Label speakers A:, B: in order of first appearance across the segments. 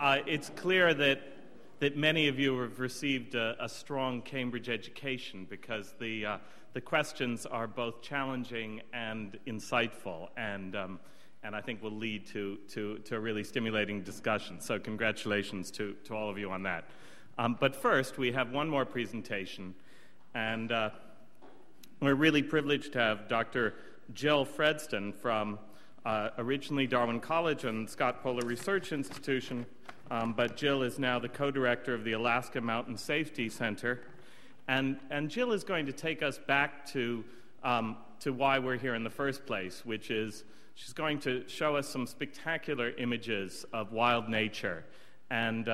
A: It's clear that many of you have received a strong Cambridge education because the questions are both challenging and insightful, and I think will lead to a really stimulating discussion. So congratulations to all of you on that. But first, we have one more presentation, and we're really privileged to have Dr. Jill Fredston from originally Darwin College and Scott Polar Research Institution, but Jill is now the co-director of the Alaska Mountain Safety Center. And Jill is going to take us back to why we're here in the first place, which is she's going to show us some spectacular images of wild nature and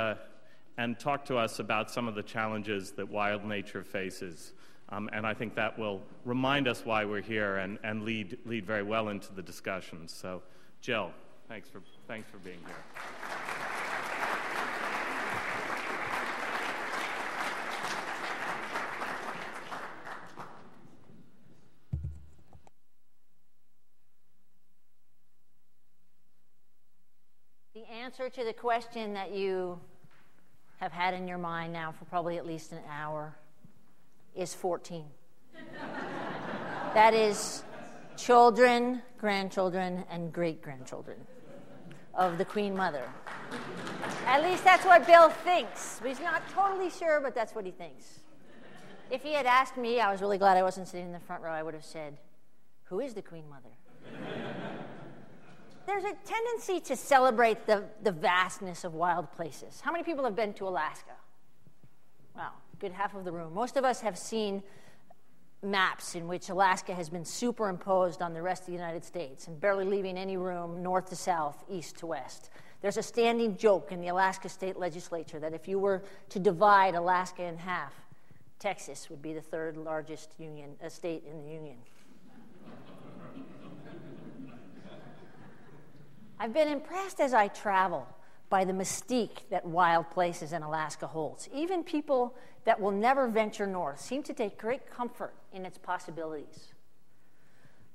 A: talk to us about some of the challenges that wild nature faces. And I think that will remind us why we're here and lead very well into the discussion. So, Jill, thanks for being here.
B: The answer to the question that you have had in your mind now for probably at least an hour is 14. That is children, grandchildren, and great-grandchildren of the Queen Mother. At least that's what Bill thinks. He's not totally sure, but that's what he thinks. If he had asked me, I was really glad I wasn't sitting in the front row, I would have said, who is the Queen Mother? There's a tendency to celebrate the vastness of wild places. How many people have been to Alaska? Wow, good half of the room. Most of us have seen maps in which Alaska has been superimposed on the rest of the United States and barely leaving any room north to south, east to west. There's a standing joke in the Alaska State Legislature that if you were to divide Alaska in half, Texas would be the third largest state in the Union. I've been impressed as I travel by the mystique that wild places in Alaska holds. Even people that will never venture north seem to take great comfort in its possibilities.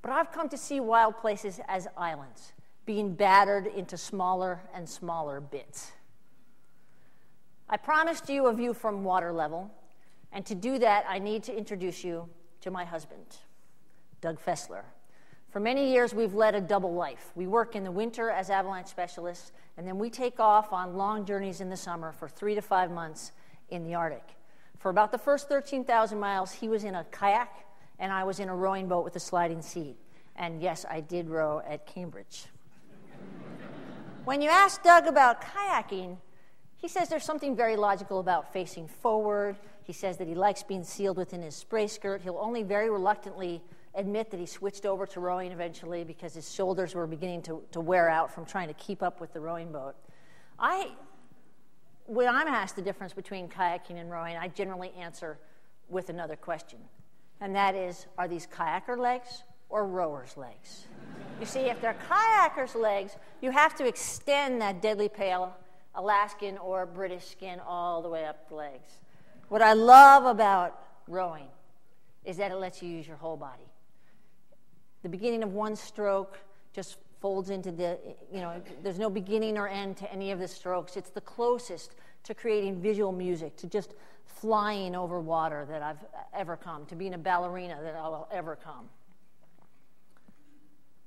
B: But I've come to see wild places as islands, being battered into smaller and smaller bits. I promised you a view from water level, and to do that, I need to introduce you to my husband, Doug Fessler. For many years, we've led a double life. We work in the winter as avalanche specialists, and then we take off on long journeys in the summer for 3 to 5 months in the Arctic. For about the first 13,000 miles, he was in a kayak, and I was in a rowing boat with a sliding seat. And yes, I did row at Cambridge. When you ask Doug about kayaking, he says there's something very logical about facing forward. He says that he likes being sealed within his spray skirt. He'll only very reluctantly admit that he switched over to rowing eventually because his shoulders were beginning to wear out from trying to keep up with the rowing boat. When I'm asked the difference between kayaking and rowing, I generally answer with another question, and that is, are these kayaker legs or rowers' legs? You see, if they're kayakers' legs, you have to extend that deadly pale Alaskan or British skin all the way up the legs. What I love about rowing is that it lets you use your whole body. The beginning of one stroke just folds into there's no beginning or end to any of the strokes. It's the closest to creating visual music, to just flying over water that I've ever come, to being a ballerina that I'll ever come.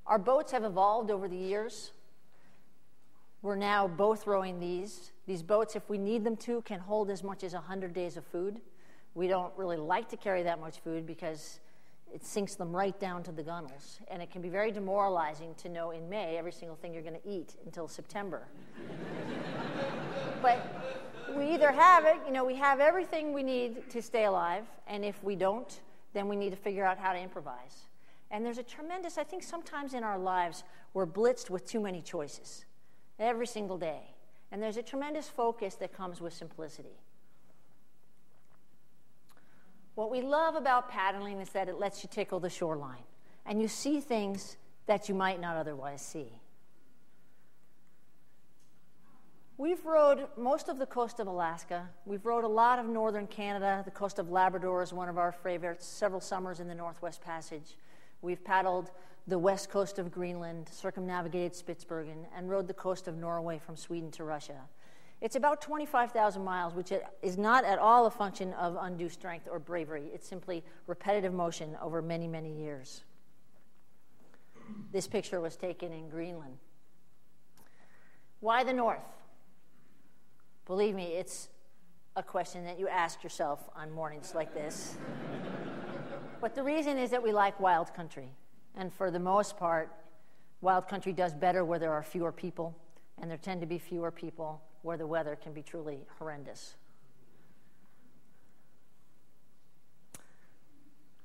B: Our boats have evolved over the years. We're now both rowing these. These boats, if we need them to, can hold as much as 100 days of food. We don't really like to carry that much food because it sinks them right down to the gunnels. And it can be very demoralizing to know in May every single thing you're going to eat until September. But we either have it, we have everything we need to stay alive, and if we don't, then we need to figure out how to improvise. And there's a tremendous, I think sometimes in our lives, we're blitzed with too many choices every single day. And there's a tremendous focus that comes with simplicity. What we love about paddling is that it lets you tickle the shoreline, and you see things that you might not otherwise see. We've rowed most of the coast of Alaska. We've rowed a lot of northern Canada. The coast of Labrador is one of our favorites, several summers in the Northwest Passage. We've paddled the west coast of Greenland, circumnavigated Spitsbergen, and rowed the coast of Norway from Sweden to Russia. It's about 25,000 miles, which is not at all a function of undue strength or bravery. It's simply repetitive motion over many, many years. This picture was taken in Greenland. Why the North? Believe me, it's a question that you ask yourself on mornings like this. But the reason is that we like wild country. And for the most part, wild country does better where there are fewer people, and there tend to be fewer people where the weather can be truly horrendous.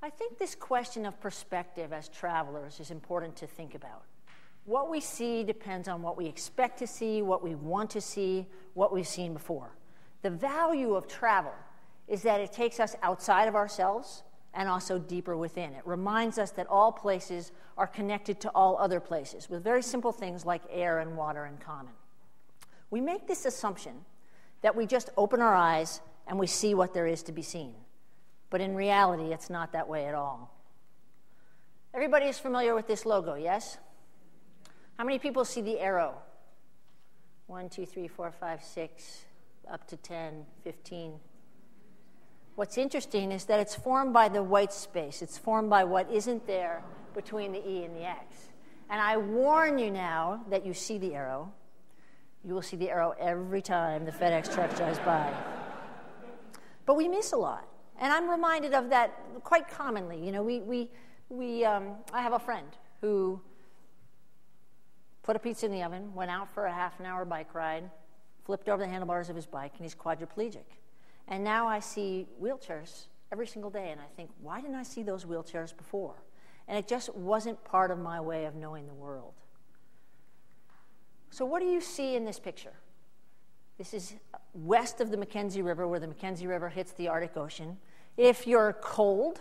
B: I think this question of perspective as travelers is important to think about. What we see depends on what we expect to see, what we want to see, what we've seen before. The value of travel is that it takes us outside of ourselves and also deeper within. It reminds us that all places are connected to all other places with very simple things like air and water in common. We make this assumption that we just open our eyes and we see what there is to be seen. But in reality, it's not that way at all. Everybody is familiar with this logo, yes? How many people see the arrow? 1, 2, 3, 4, 5, 6, up to 10, 15. What's interesting is that it's formed by the white space. It's formed by what isn't there between the E and the X. And I warn you now that you see the arrow. You will see the arrow every time the FedEx truck drives by. But we miss a lot. And I'm reminded of that quite commonly. You know, I have a friend who put a pizza in the oven, went out for a half-an-hour bike ride, flipped over the handlebars of his bike, and he's quadriplegic. And now I see wheelchairs every single day, and I think, why didn't I see those wheelchairs before? And it just wasn't part of my way of knowing the world. So what do you see in this picture? This is west of the Mackenzie River, where the Mackenzie River hits the Arctic Ocean. If you're cold,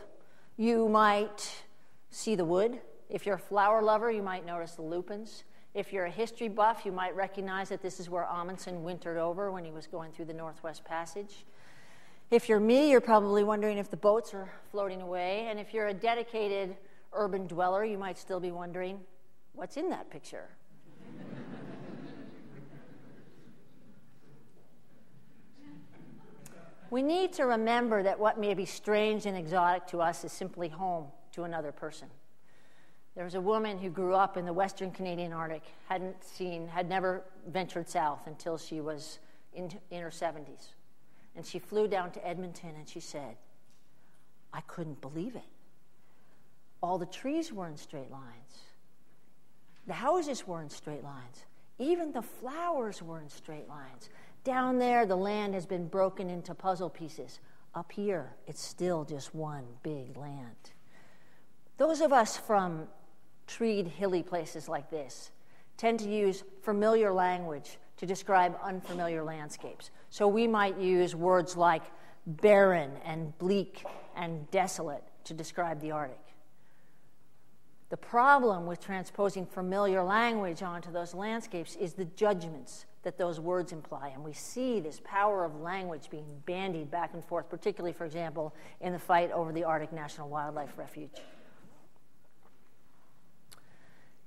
B: you might see the wood. If you're a flower lover, you might notice the lupins. If you're a history buff, you might recognize that this is where Amundsen wintered over when he was going through the Northwest Passage. If you're me, you're probably wondering if the boats are floating away. And if you're a dedicated urban dweller, you might still be wondering, what's in that picture? We need to remember that what may be strange and exotic to us is simply home to another person. There was a woman who grew up in the Western Canadian Arctic, had never ventured south until she was in her 70s. And she flew down to Edmonton and she said, I couldn't believe it. All the trees were in straight lines. The houses were in straight lines. Even the flowers were in straight lines. Down there, the land has been broken into puzzle pieces. Up here, it's still just one big land. Those of us from treed, hilly places like this tend to use familiar language to describe unfamiliar landscapes. So we might use words like barren and bleak and desolate to describe the Arctic. The problem with transposing familiar language onto those landscapes is the judgments that those words imply. And we see this power of language being bandied back and forth, particularly, for example, in the fight over the Arctic National Wildlife Refuge.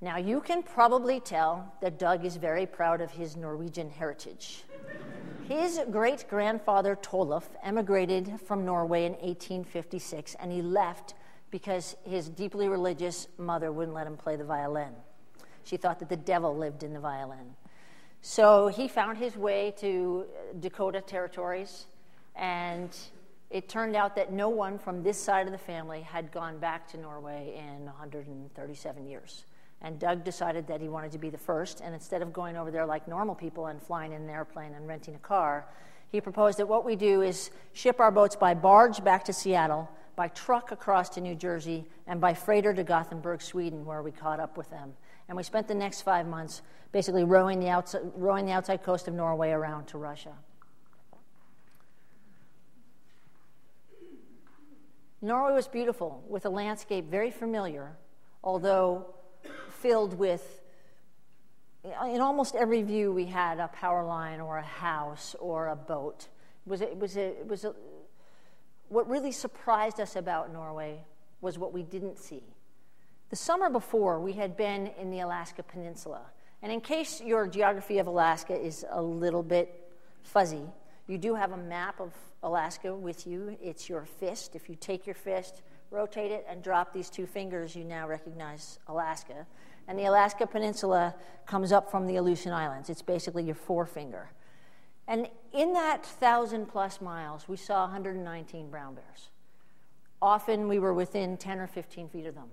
B: Now, you can probably tell that Doug is very proud of his Norwegian heritage. His great-grandfather, Toluf, emigrated from Norway in 1856, and he left because his deeply religious mother wouldn't let him play the violin. She thought that the devil lived in the violin. So he found his way to Dakota territories, and it turned out that no one from this side of the family had gone back to Norway in 137 years. And Doug decided that he wanted to be the first, and instead of going over there like normal people and flying in an airplane and renting a car, he proposed that what we do is ship our boats by barge back to Seattle, by truck across to New Jersey, and by freighter to Gothenburg, Sweden, where we caught up with them. And we spent the next 5 months basically rowing the outside coast of Norway around to Russia. Norway was beautiful, with a landscape very familiar, although filled with, in almost every view we had a power line or a house or a boat. What really surprised us about Norway was what we didn't see. The summer before, we had been in the Alaska Peninsula. And in case your geography of Alaska is a little bit fuzzy. You do have a map of Alaska with you. It's your fist. If you take your fist, rotate it, and drop these two fingers, you now recognize Alaska. And the Alaska Peninsula comes up from the Aleutian Islands. It's basically your forefinger. And in that 1,000-plus miles, we saw 119 brown bears. Often we were within 10 or 15 feet of them.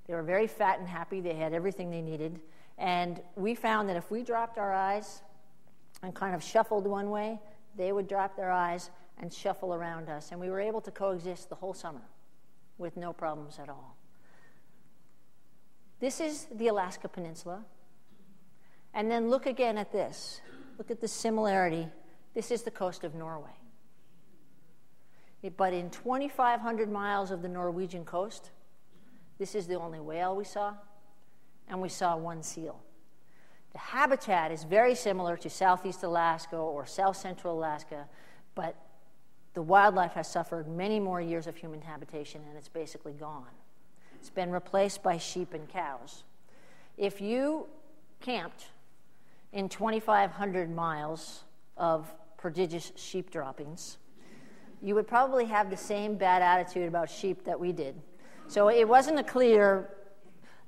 B: They were very fat and happy. They had everything they needed. And we found that if we dropped our eyes and kind of shuffled one way, they would drop their eyes and shuffle around us. And we were able to coexist the whole summer with no problems at all. This is the Alaska Peninsula. And then look again at this. Look at the similarity. This is the coast of Norway. But in 2,500 miles of the Norwegian coast, this is the only whale we saw, and we saw one seal. The habitat is very similar to southeast Alaska or south central Alaska, but the wildlife has suffered many more years of human habitation, and it's basically gone. It's been replaced by sheep and cows. If you camped in 2,500 miles of prodigious sheep droppings, you would probably have the same bad attitude about sheep that we did. So it wasn't clear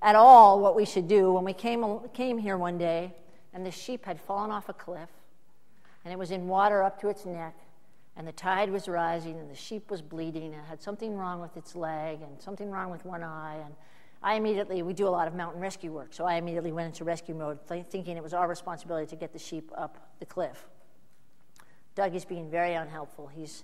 B: at all what we should do when we came here one day, and the sheep had fallen off a cliff, and it was in water up to its neck, and the tide was rising, and the sheep was bleeding, and it had something wrong with its leg, and something wrong with one eye, and we do a lot of mountain rescue work, so I immediately went into rescue mode, thinking it was our responsibility to get the sheep up the cliff. Doug is being very unhelpful. He's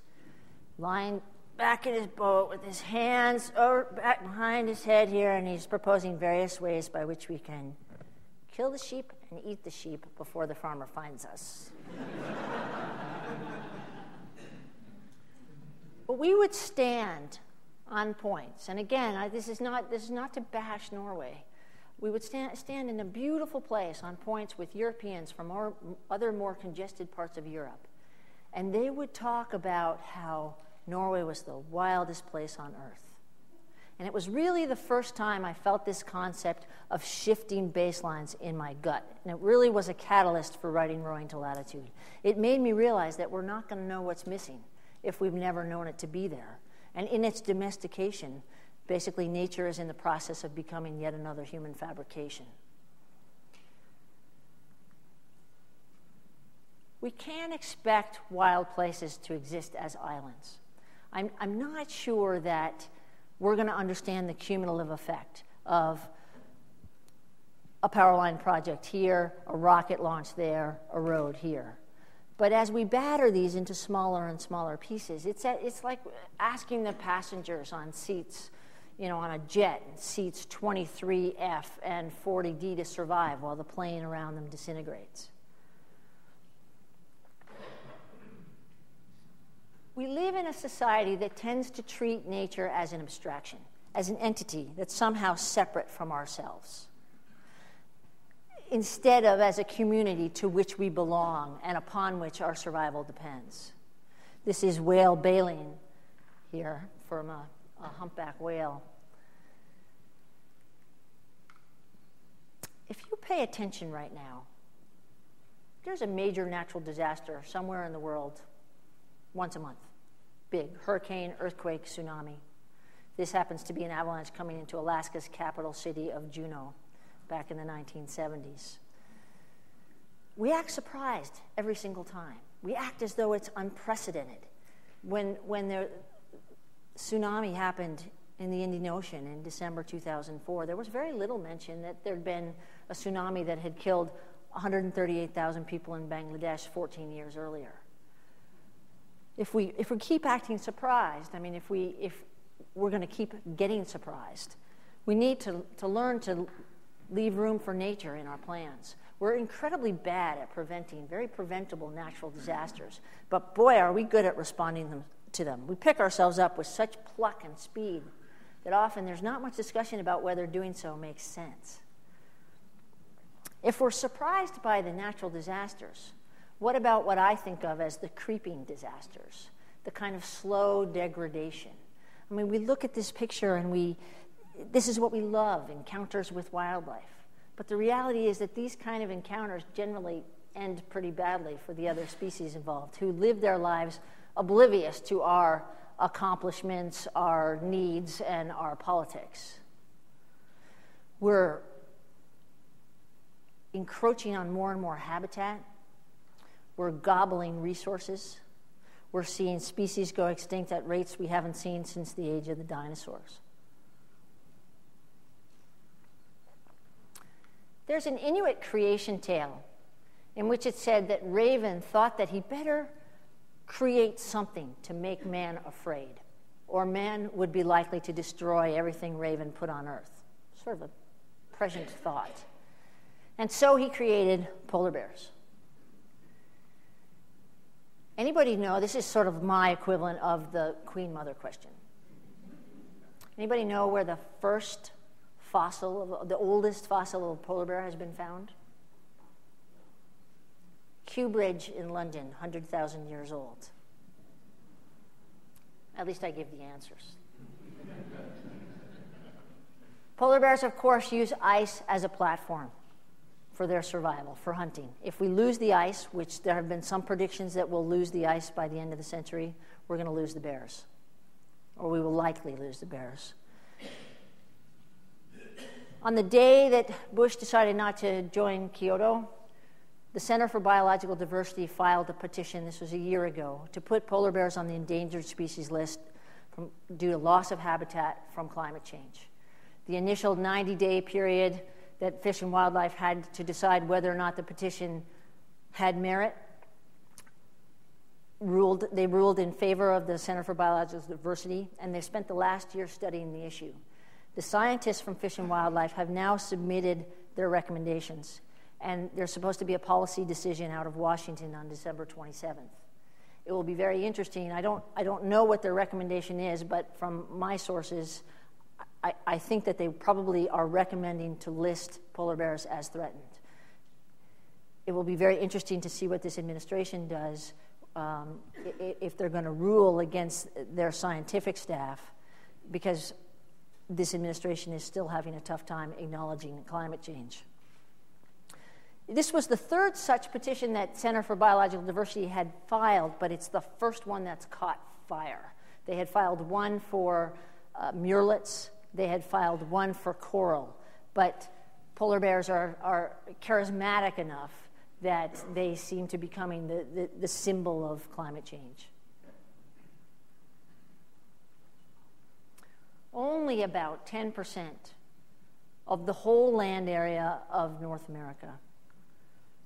B: lying back in his boat with his hands back behind his head here, and he's proposing various ways by which we can kill the sheep and eat the sheep before the farmer finds us. But we would stand on points, and again, this is not to bash Norway. We would stand in a beautiful place on points with Europeans from other more congested parts of Europe, and they would talk about how Norway was the wildest place on earth. And it was really the first time I felt this concept of shifting baselines in my gut. And it really was a catalyst for writing Rowing to Latitude. It made me realize that we're not going to know what's missing if we've never known it to be there. And in its domestication, basically nature is in the process of becoming yet another human fabrication. We can't expect wild places to exist as islands. I'm not sure that we're going to understand the cumulative effect of a power line project here, a rocket launch there, a road here. But as we batter these into smaller and smaller pieces, it's like asking the passengers on seats, on a jet, seats 23F and 40D to survive while the plane around them disintegrates. We live in a society that tends to treat nature as an abstraction, as an entity that's somehow separate from ourselves, instead of as a community to which we belong and upon which our survival depends. This is whale baleen here from a humpback whale. If you pay attention right now, there's a major natural disaster somewhere in the world once a month. Big hurricane, earthquake, tsunami. This happens to be an avalanche coming into Alaska's capital city of Juneau back in the 1970s. We act surprised every single time. We act as though it's unprecedented. When the tsunami happened in the Indian Ocean in December 2004, there was very little mention that there'd been a tsunami that had killed 138,000 people in Bangladesh 14 years earlier. If we keep acting surprised, if we're going to keep getting surprised, we need to learn to leave room for nature in our plans. We're incredibly bad at preventing very preventable natural disasters, but boy, are we good at responding to them. We pick ourselves up with such pluck and speed that often there's not much discussion about whether doing so makes sense. If we're surprised by the natural disasters, what about what I think of as the creeping disasters, the kind of slow degradation? We look at this picture and this is what we love, encounters with wildlife. But the reality is that these kind of encounters generally end pretty badly for the other species involved, who live their lives oblivious to our accomplishments, our needs, and our politics. We're encroaching on more and more habitat. We're gobbling resources. We're seeing species go extinct at rates we haven't seen since the age of the dinosaurs. There's an Inuit creation tale in which it said that Raven thought that he better create something to make man afraid, or man would be likely to destroy everything Raven put on Earth. Sort of a prescient thought. And so he created polar bears. Anybody know, this is sort of my equivalent of the Queen Mother question. Anybody know where the first fossil, the oldest fossil of a polar bear has been found? Kew Bridge in London, 100,000 years old. At least I give the answers. Polar bears, of course, use ice as a platform for their survival, for hunting. If we lose the ice, which there have been some predictions that we'll lose the ice by the end of the century, we're going to lose the bears. Or we will likely lose the bears. On the day that Bush decided not to join Kyoto, the Center for Biological Diversity filed a petition, this was a year ago, to put polar bears on the endangered species list due to loss of habitat from climate change. The initial 90-day period that Fish and Wildlife had to decide whether or not the petition had merit, they ruled in favor of the Center for Biological Diversity, and they spent the last year studying the issue. The scientists from Fish and Wildlife have now submitted their recommendations, and there's supposed to be a policy decision out of Washington on December 27th. It will be very interesting. I don't know what their recommendation is, but from my sources, I think that they probably are recommending to list polar bears as threatened. It will be very interesting to see what this administration does if they're going to rule against their scientific staff, because this administration is still having a tough time acknowledging climate change. This was the third such petition that Center for Biological Diversity had filed, but it's the first one that's caught fire. They had filed one for murrelets. They had filed one for coral. But polar bears are charismatic enough that they seem to be becoming the symbol of climate change. Only about 10% of the whole land area of North America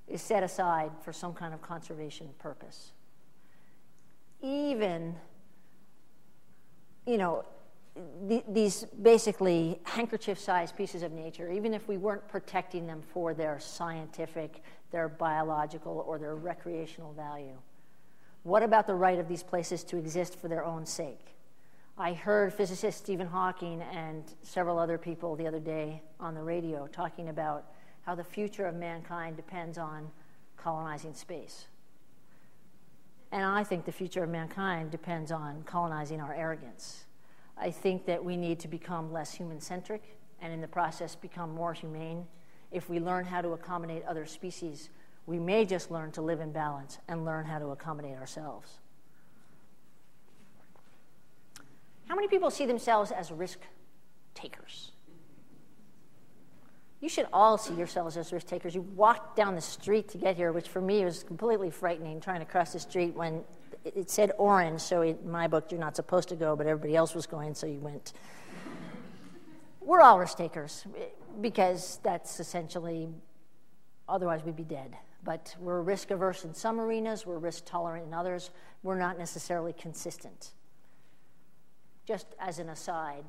B: is set aside for some kind of conservation purpose. Even, these basically handkerchief-sized pieces of nature, even if we weren't protecting them for their scientific, their biological, or their recreational value, what about the right of these places to exist for their own sake? I heard physicist Stephen Hawking and several other people the other day on the radio talking about how the future of mankind depends on colonizing space. And I think the future of mankind depends on colonizing our arrogance. I think that we need to become less human-centric and in the process become more humane. If we learn how to accommodate other species, we may just learn to live in balance and learn how to accommodate ourselves. How many people see themselves as risk takers? You should all see yourselves as risk takers. You walked down the street to get here, which for me was completely frightening, trying to cross the street when it said orange, so in my book you're not supposed to go, but everybody else was going, so you went. We're all risk takers, because that's essentially, otherwise we'd be dead. But we're risk averse in some arenas, we're risk tolerant in others. We're not necessarily consistent. Just as an aside,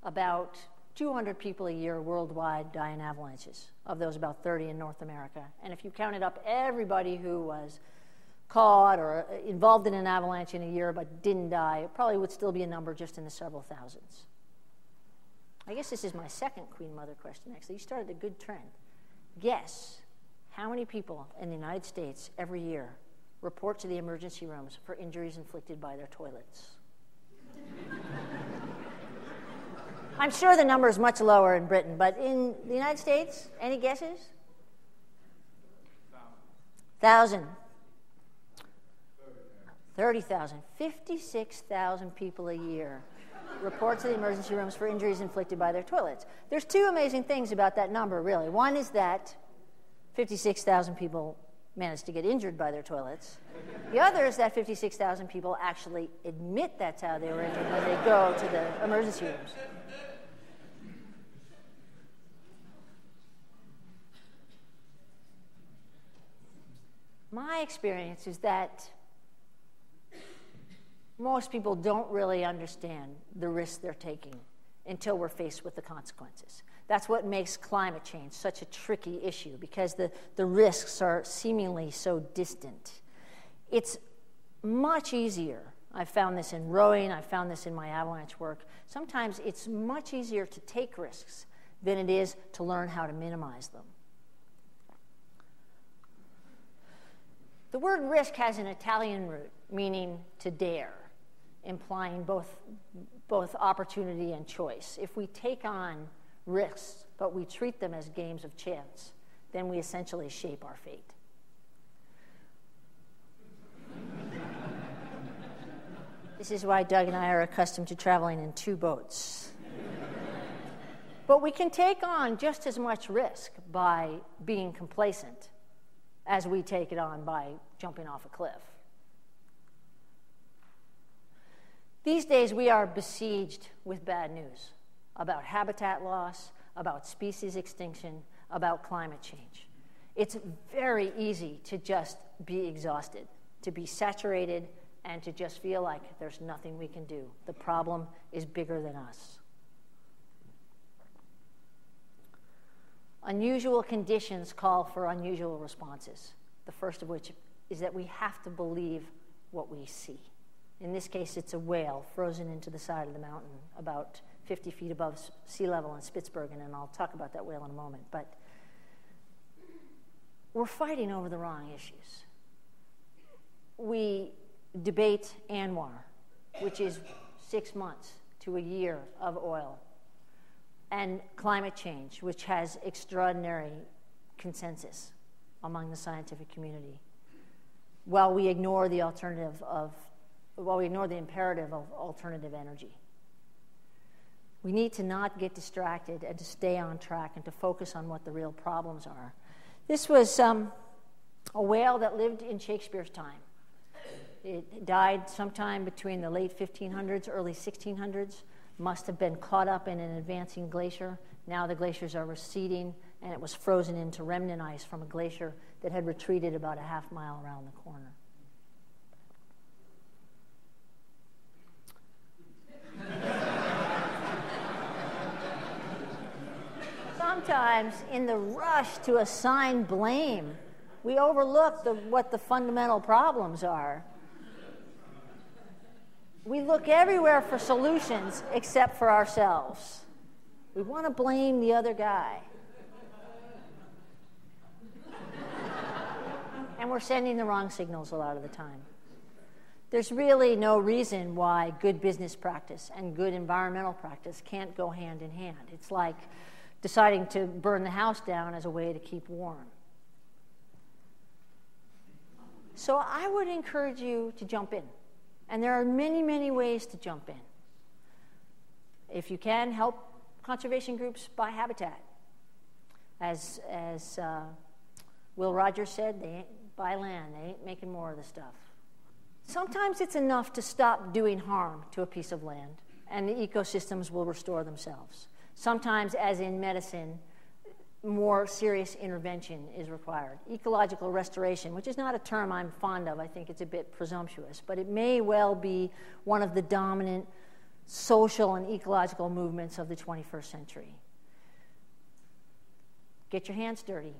B: about 200 people a year worldwide die in avalanches. Of those, about 30 in North America. And if you counted up everybody who was caught or involved in an avalanche in a year but didn't die, it probably would still be a number just in the several thousands. I guess this is my second Queen Mother question, actually. You started a good trend. Guess how many people in the United States every year report to the emergency rooms for injuries inflicted by their toilets? I'm sure the number is much lower in Britain, but in the United States, any guesses? 30,000. 56,000 people a year report to the emergency rooms for injuries inflicted by their toilets. There's two amazing things about that number, really. One is that 56,000 people managed to get injured by their toilets. The other is that 56,000 people actually admit that's how they were injured when they go to the emergency rooms. My experience is that most people don't really understand the risks they're taking until we're faced with the consequences. That's what makes climate change such a tricky issue, because the risks are seemingly so distant. It's much easier. I found this in rowing. I found this in my avalanche work. Sometimes it's much easier to take risks than it is to learn how to minimize them. The word risk has an Italian root, meaning to dare, implying both opportunity and choice. If we take on risks, but we treat them as games of chance, then we essentially shape our fate. This is why Doug and I are accustomed to traveling in two boats. But we can take on just as much risk by being complacent as we take it on by jumping off a cliff. These days, we are besieged with bad news about habitat loss, about species extinction, about climate change. It's very easy to just be exhausted, to be saturated, and to just feel like there's nothing we can do. The problem is bigger than us. Unusual conditions call for unusual responses, the first of which is that we have to believe what we see. In this case, it's a whale frozen into the side of the mountain about 50 feet above sea level in Spitsbergen, and I'll talk about that whale in a moment. But we're fighting over the wrong issues. We debate ANWR, which is 6 months to a year of oil, and climate change, which has extraordinary consensus among the scientific community, while we ignore the imperative of alternative energy. We need to not get distracted and to stay on track and to focus on what the real problems are. This was a whale that lived in Shakespeare's time. It died sometime between the late 1500s, early 1600s, must have been caught up in an advancing glacier. Now the glaciers are receding, and it was frozen into remnant ice from a glacier that had retreated about a half mile around the corner. Sometimes, in the rush to assign blame, we overlook what the fundamental problems are. We look everywhere for solutions except for ourselves. We want to blame the other guy. And we're sending the wrong signals a lot of the time. There's really no reason why good business practice and good environmental practice can't go hand in hand. It's like deciding to burn the house down as a way to keep warm. So I would encourage you to jump in. And there are many, many ways to jump in. If you can, help conservation groups buy habitat. As Will Rogers said, they ain't buy land, they ain't making more of the stuff. Sometimes it's enough to stop doing harm to a piece of land, and the ecosystems will restore themselves. Sometimes, as in medicine, more serious intervention is required. Ecological restoration, which is not a term I'm fond of, I think it's a bit presumptuous, but it may well be one of the dominant social and ecological movements of the 21st century. Get your hands dirty.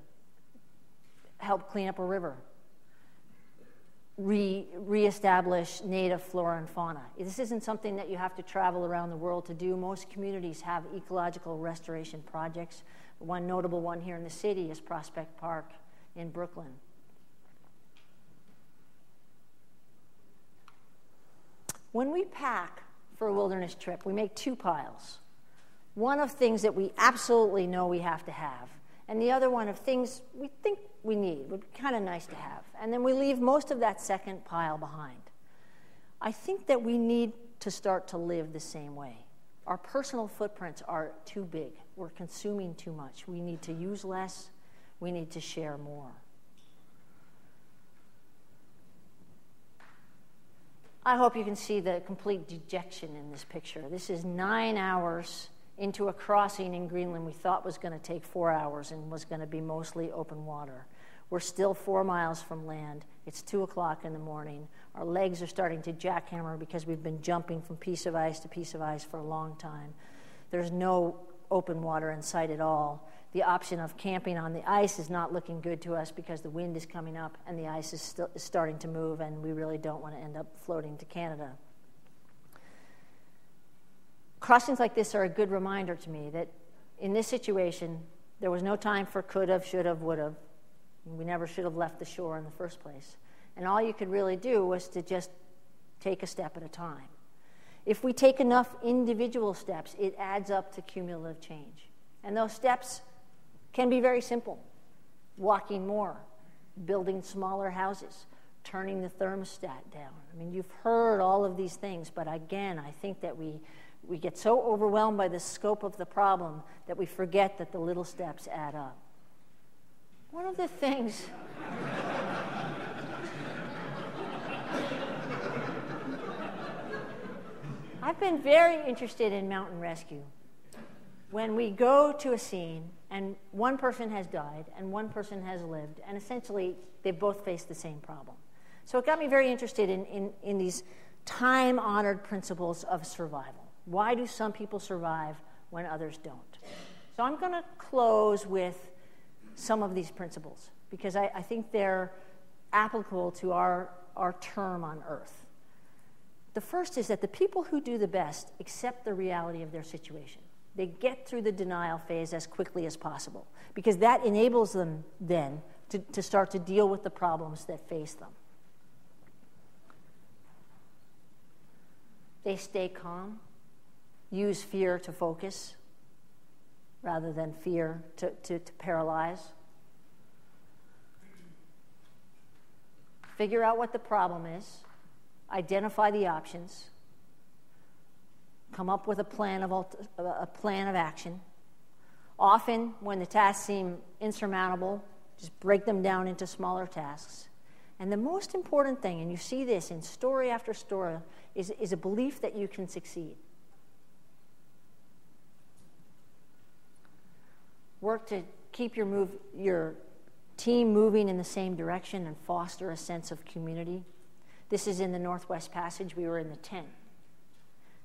B: Help clean up a river. Reestablish native flora and fauna. This isn't something that you have to travel around the world to do. Most communities have ecological restoration projects. One notable one here in the city is Prospect Park in Brooklyn. When we pack for a wilderness trip, we make two piles. One of things that we absolutely know we have to have, and the other one of things we think we need, would be kind of nice to have. And then we leave most of that second pile behind. I think that we need to start to live the same way. Our personal footprints are too big. We're consuming too much. We need to use less. We need to share more. I hope you can see the complete dejection in this picture. This is 9 hours into a crossing in Greenland we thought was going to take 4 hours and was going to be mostly open water. We're still 4 miles from land. It's 2 o'clock in the morning. Our legs are starting to jackhammer because we've been jumping from piece of ice to piece of ice for a long time. There's no open water in sight at all. The option of camping on the ice is not looking good to us because the wind is coming up and the ice is starting to move, and we really don't want to end up floating to Canada. Crossings like this are a good reminder to me that in this situation, there was no time for could have, should have, would have. We never should have left the shore in the first place. And all you could really do was to just take a step at a time. If we take enough individual steps, it adds up to cumulative change. And those steps can be very simple. Walking more, building smaller houses, turning the thermostat down. I mean, you've heard all of these things, but again, I think that we get so overwhelmed by the scope of the problem that we forget that the little steps add up. One of the things... I've been very interested in mountain rescue. When we go to a scene and one person has died and one person has lived, and essentially they both face the same problem. So it got me very interested in these time-honored principles of survival. Why do some people survive when others don't? So I'm going to close with some of these principles because I think they're applicable to our term on Earth. The first is that the people who do the best accept the reality of their situation. They get through the denial phase as quickly as possible because that enables them then to start to deal with the problems that face them. They stay calm, use fear to focus rather than fear to paralyze. Figure out what the problem is. Identify the options, come up with a plan of action. Often, when the tasks seem insurmountable, just break them down into smaller tasks. And the most important thing, and you see this in story after story, is a belief that you can succeed. Work to keep your team moving in the same direction and foster a sense of community. This is in the Northwest Passage. We were in the tent.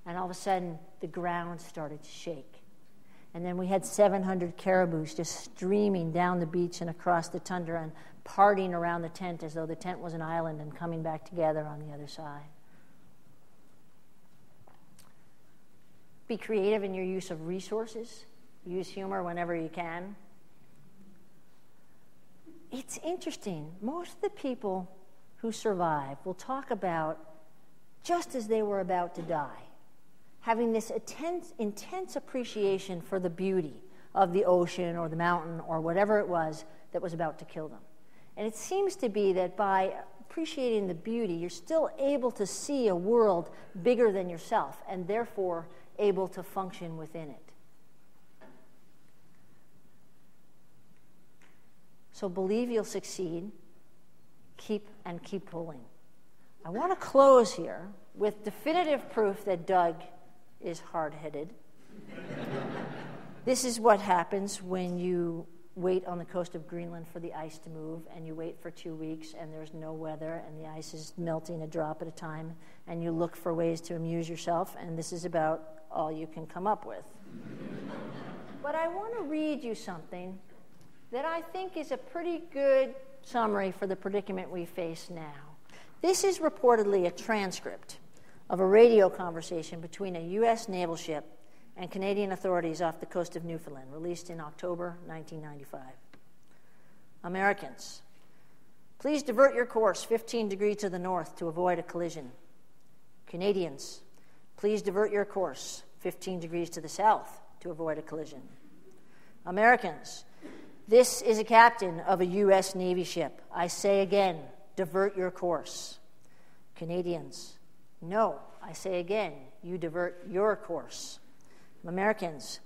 B: And all of a sudden, the ground started to shake. And then we had 700 caribous just streaming down the beach and across the tundra and partying around the tent as though the tent was an island and coming back together on the other side. Be creative in your use of resources. Use humor whenever you can. It's interesting. Most of the people who survive will talk about just as they were about to die, having this intense appreciation for the beauty of the ocean or the mountain or whatever it was that was about to kill them. And it seems to be that by appreciating the beauty, you're still able to see a world bigger than yourself and therefore able to function within it. So believe you'll succeed. Keep pulling. I want to close here with definitive proof that Doug is hard-headed. This is what happens when you wait on the coast of Greenland for the ice to move, and you wait for 2 weeks, and there's no weather, and the ice is melting a drop at a time, and you look for ways to amuse yourself, and this is about all you can come up with. But I want to read you something that I think is a pretty good summary for the predicament we face now. This is reportedly a transcript of a radio conversation between a U.S. naval ship and Canadian authorities off the coast of Newfoundland, released in October 1995. Americans, please divert your course 15 degrees to the north to avoid a collision. Canadians, please divert your course 15 degrees to the south to avoid a collision. Americans, This is a captain of a U.S. Navy ship. I say again, divert your course. Canadians, no. I say again, you divert your course. Americans,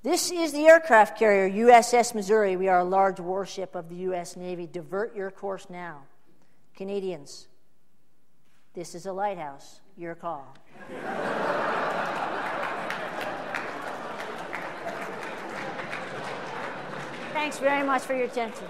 B: this is the aircraft carrier USS Missouri. We are a large warship of the U.S. Navy. Divert your course now. Canadians, this is a lighthouse. Your call. Thanks very much for your attention.